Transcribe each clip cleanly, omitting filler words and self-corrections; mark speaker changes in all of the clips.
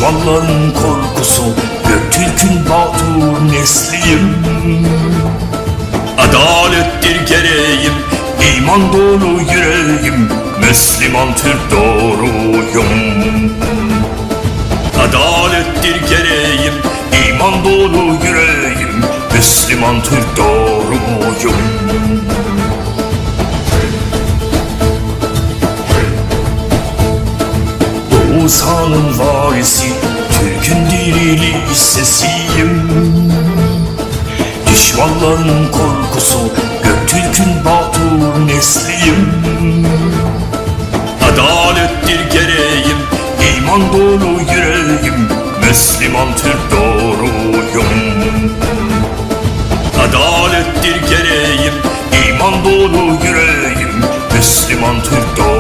Speaker 1: Düşmanların korkusu, Göktürk'ün Batur nesliyim. Adalettir gereğim, iman dolu yüreğim, Müslüman Türk doğruyum. Adalettir gereğim, iman dolu yüreğim, Müslüman Türk doğruyum. Oğuzhan'ın varisi, Türk'ün dirili sesiyim. Düşmanların korkusu, Göktürk'ün Batur nesliyim. Adalettir gereğim, iman dolu yüreğim, Müslüman Türk doğruyum. Adalettir gereğim, iman dolu yüreğim, Müslüman Türk doğruyum.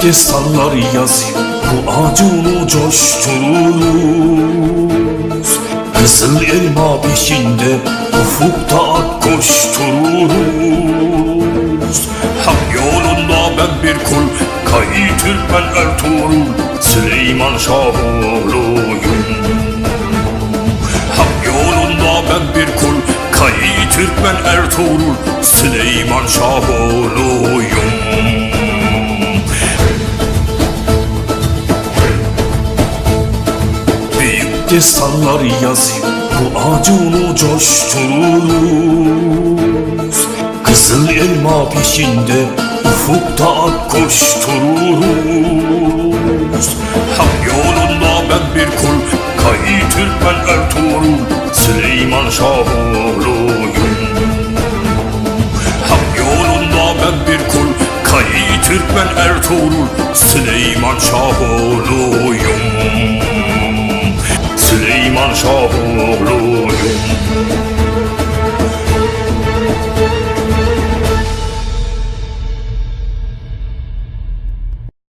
Speaker 1: Destanlar yazıp bu acını coştururuz. Kızıl elma peşinde ufukta at koştururuz. Hak yolunda ben bir kul, Kayı Türkmen Ertuğrul, Süleyman Şahoğlu'yum. Hak yolunda ben bir kul, Kayı Türkmen Ertuğrul, Süleyman Şahoğlu'yum. Destanlar yazıp bu acını coştururuz. Kızıl elma peşinde ufukta at koştururuz. Hak yolunda ben bir kul, Kayı Türkmen Ertuğrul, Süleyman Şahoğlu'yum. Hak yolunda ben bir kul, Kayı Türkmen Ertuğrul, Süleyman Şahoğlu'yum. Süleyman Şahoğlu.